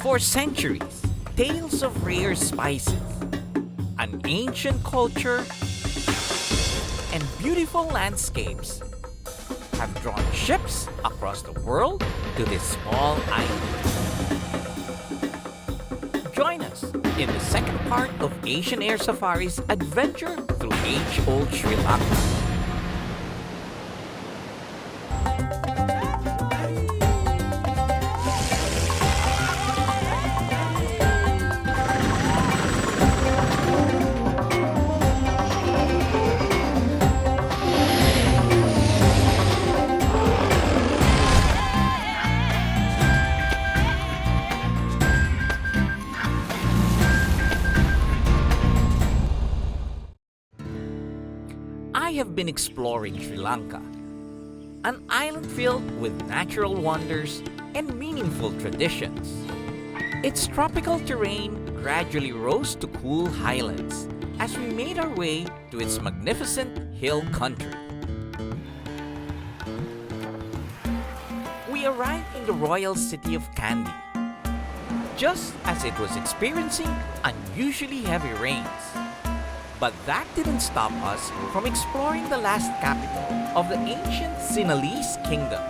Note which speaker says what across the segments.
Speaker 1: For centuries, tales of rare spices, an ancient culture, and beautiful landscapes have drawn ships across the world to this small island. Join us in the second part of Asian Air Safari's adventure through age-old Sri Lanka. I have been exploring Sri Lanka, an island filled with natural wonders and meaningful traditions. Its tropical terrain gradually rose to cool highlands as we made our way to its magnificent hill country. We arrived in the royal city of Kandy, just as it was experiencing unusually heavy rains. But that didn't stop us from exploring the last capital of the ancient Sinhalese kingdom.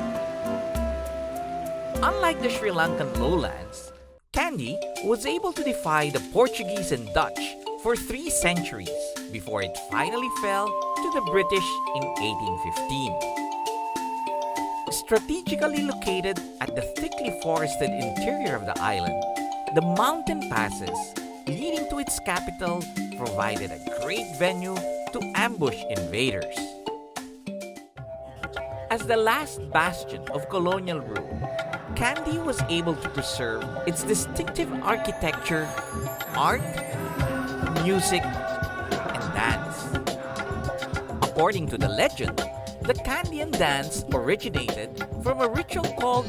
Speaker 1: Unlike the Sri Lankan lowlands, Kandy was able to defy the Portuguese and Dutch for 3 centuries before it finally fell to the British in 1815. Strategically located at the thickly forested interior of the island, the mountain passes leading to its capital provided a great venue to ambush invaders. As the last bastion of colonial rule, Kandy was able to preserve its distinctive architecture, art, music, and dance. According to the legend, the Kandian dance originated from a ritual called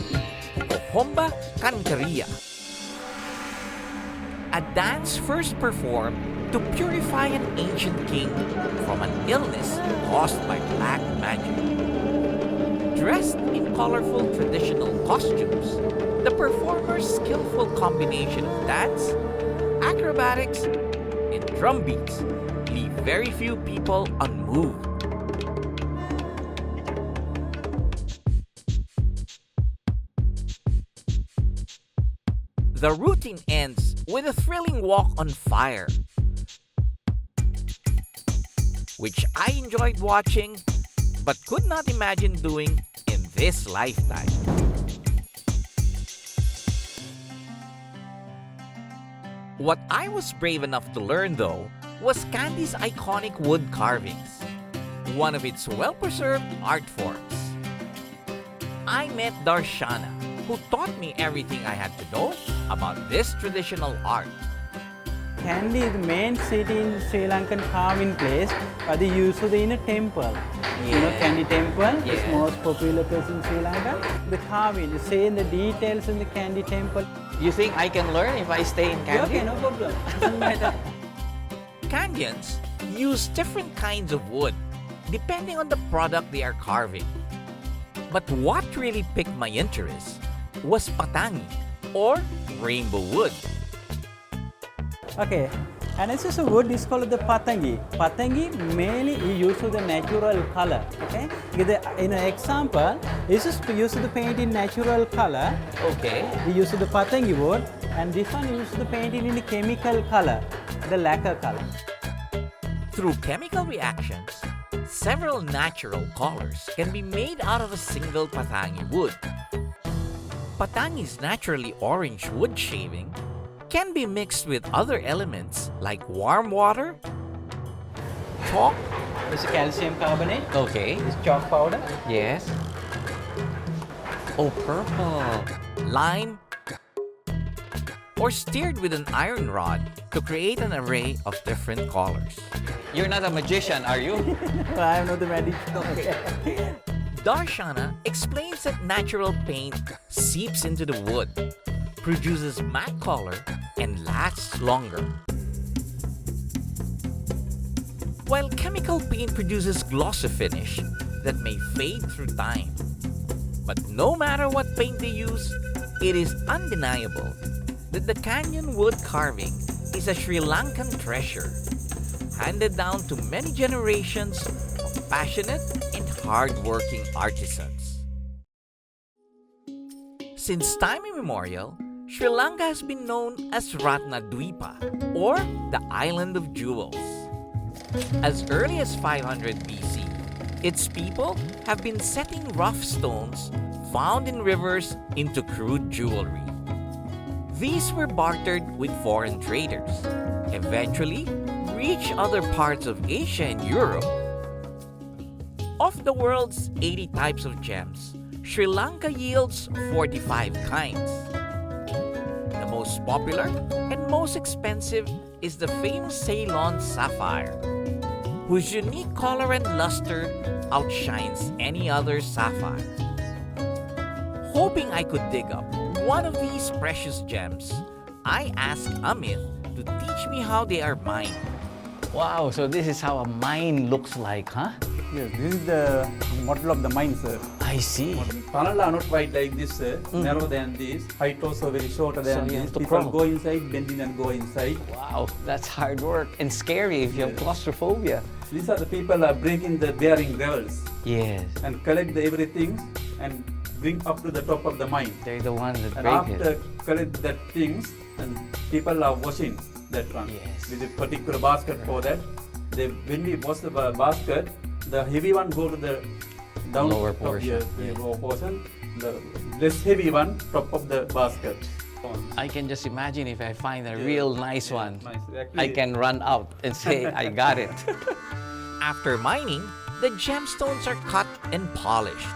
Speaker 1: Homba Kankaria, a dance first performed to purify an ancient king from an illness caused by black magic. Dressed in colorful traditional costumes, the performers' skillful combination of dance, acrobatics, and drum beats leave very few people unmoved. The routine ends with a thrilling walk on fire, which I enjoyed watching but could not imagine doing in this lifetime. What I was brave enough to learn, though, was Kandy's iconic wood carvings, one of its well-preserved art forms. I met Darshana, who taught me everything I had to know about this traditional art.
Speaker 2: Kandy is the main city in Sri Lankan carving place, but they use it in a temple. You know Kandy temple is most popular place in Sri Lanka. The carving, you see in the details in the Kandy temple.
Speaker 1: You think I can learn if I stay in Kandy?
Speaker 2: Okay, no problem.
Speaker 1: Kandians use different kinds of wood depending on the product they are carving. But what really piqued my interest was patangi, or rainbow wood.
Speaker 2: Okay, and this is a wood is called the patangi. Patangi mainly use the natural color. Okay, in an example, this is to use the paint in natural color.
Speaker 1: Okay.
Speaker 2: We use the patangi wood, and this one use the painting in the chemical color, the lacquer color.
Speaker 1: Through chemical reactions, several natural colors can be made out of a single patangi wood. Patangi's naturally orange wood shaving can be mixed with other elements like warm water, chalk.
Speaker 2: This is calcium carbonate.
Speaker 1: Okay.
Speaker 2: This chalk powder.
Speaker 1: Yes. Oh, purple. Lime. Or stirred with an iron rod to create an array of different colors. You're not a magician, are you?
Speaker 2: I am not the magic.
Speaker 1: Okay. Darshana explains that natural paint seeps into the wood, produces matte color, and lasts longer. While chemical paint produces glossy finish that may fade through time. But no matter what paint they use, it is undeniable that the canyon wood carving is a Sri Lankan treasure, handed down to many generations of passionate and hard-working artisans. Since time immemorial, Sri Lanka has been known as Ratna Dwipa, or the Island of Jewels. As early as 500 BC, its people have been setting rough stones found in rivers into crude jewelry. These were bartered with foreign traders, eventually reached other parts of Asia and Europe. Of the world's 80 types of gems, Sri Lanka yields 45 kinds. The most popular and most expensive is the famous Ceylon sapphire, whose unique color and luster outshines any other sapphire. Hoping I could dig up one of these precious gems, I asked Amit to teach me how they are mined.
Speaker 3: Wow, so this is how a mine looks like, huh?
Speaker 2: Yes, this is the model of the mine, sir.
Speaker 3: I see.
Speaker 2: Tunnel are not quite like this, sir. Narrow than this. Height also very shorter than
Speaker 3: So you
Speaker 2: this.
Speaker 3: have to
Speaker 2: People
Speaker 3: crawl.
Speaker 2: go inside, bend in and go inside.
Speaker 3: Wow, that's hard work and scary if you have claustrophobia.
Speaker 2: These are the people are breaking the bearing gravels
Speaker 3: Yes,
Speaker 2: and collect the everything and bring up to the top of the mine.
Speaker 3: they're the ones that
Speaker 2: And
Speaker 3: break
Speaker 2: after
Speaker 3: it.
Speaker 2: collect that things, and people are washing that one
Speaker 3: Yes.
Speaker 2: with a particular basket for that. When we wash the basket, the heavy one go to the down
Speaker 3: Lower
Speaker 2: top
Speaker 3: portion,
Speaker 2: the
Speaker 3: yes.
Speaker 2: lower portion. The less heavy one top of the basket.
Speaker 3: I can just imagine if I find a
Speaker 2: Yeah.
Speaker 3: real nice
Speaker 2: Yeah,
Speaker 3: one,
Speaker 2: nice.
Speaker 3: I
Speaker 2: Actually-
Speaker 3: can run out and say, I got it.
Speaker 1: After mining, the gemstones are cut and polished.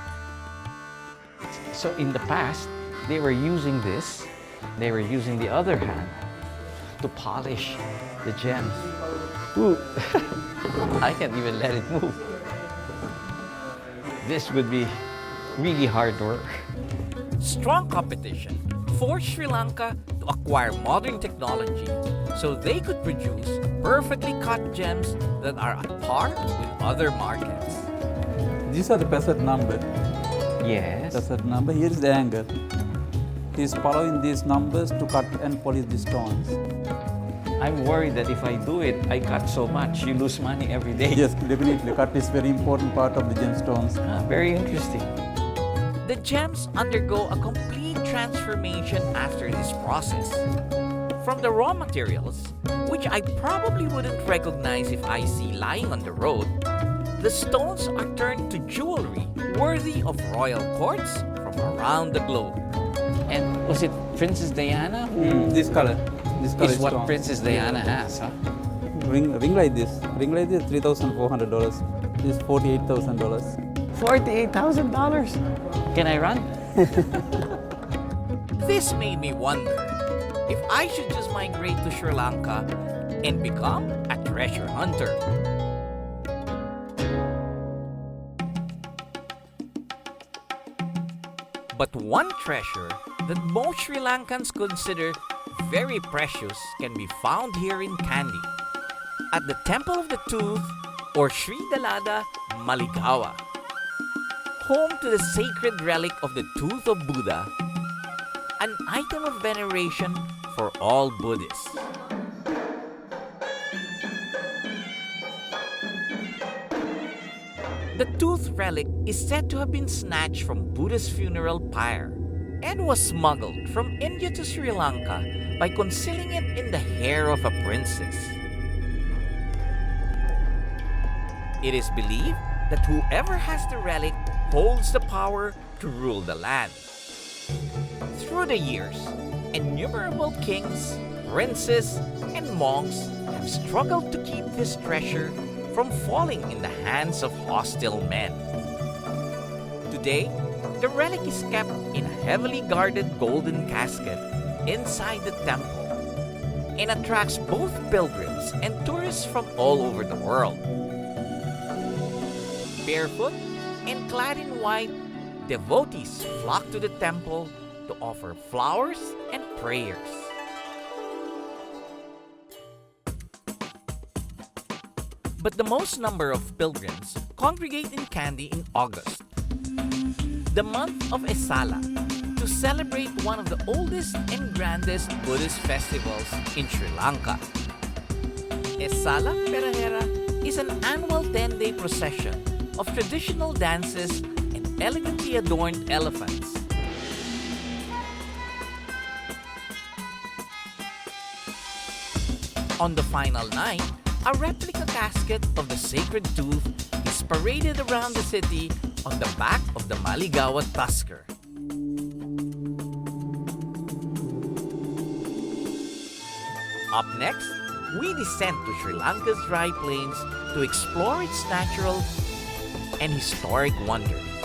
Speaker 3: So in the past, they were using this, they were using the other hand to polish the gems. Ooh, I can't even let it move. This would be really hard work.
Speaker 1: Strong competition forced Sri Lanka to acquire modern technology so they could produce perfectly cut gems that are at par with other markets.
Speaker 2: These are the facet number.
Speaker 3: Yes.
Speaker 2: Facet number. Here is the angle. He is following these numbers to cut and polish the stones.
Speaker 3: I'm worried that if I do it, I cut so much, you lose money every day.
Speaker 2: Yes, definitely. Cut is very important part of the gemstones.
Speaker 3: Ah, very interesting.
Speaker 1: The gems undergo a complete transformation after this process. From the raw materials, which I probably wouldn't recognize if I see lying on the road, the stones are turned to jewelry worthy of royal courts from around the globe.
Speaker 3: And was it Princess Diana who
Speaker 2: This color. This color
Speaker 3: is what
Speaker 2: stone.
Speaker 3: Princess Diana has, huh?
Speaker 2: Ring like this. Ring like this, $3,400. This is $48,000.
Speaker 3: $48,000. Can I run?
Speaker 1: This made me wonder if I should just migrate to Sri Lanka and become a treasure hunter. But one treasure that most Sri Lankans consider very precious can be found here in Kandy, at the Temple of the Tooth, or Sri Dalada Maligawa, home to the sacred relic of the Tooth of Buddha, an item of veneration for all Buddhists. The tooth relic is said to have been snatched from Buddha's funeral pyre and was smuggled from India to Sri Lanka by concealing it in the hair of a princess. It is believed that whoever has the relic holds the power to rule the land. Through the years, innumerable kings, princes, and monks have struggled to keep this treasure from falling in the hands of hostile men. Today, the relic is kept in a heavily guarded golden casket inside the temple and attracts both pilgrims and tourists from all over the world. Barefoot and clad in white, devotees flock to the temple to offer flowers and prayers. But the most number of pilgrims congregate in Kandy in August, the month of Esala, to celebrate one of the oldest and grandest Buddhist festivals in Sri Lanka. Esala Perahera is an annual 10-day procession of traditional dances and elegantly adorned elephants. On the final night, a replica casket of the sacred tooth is paraded around the city on the back of the Maligawa tusker. Up next, we descend to Sri Lanka's dry plains to explore its natural and historic wonders.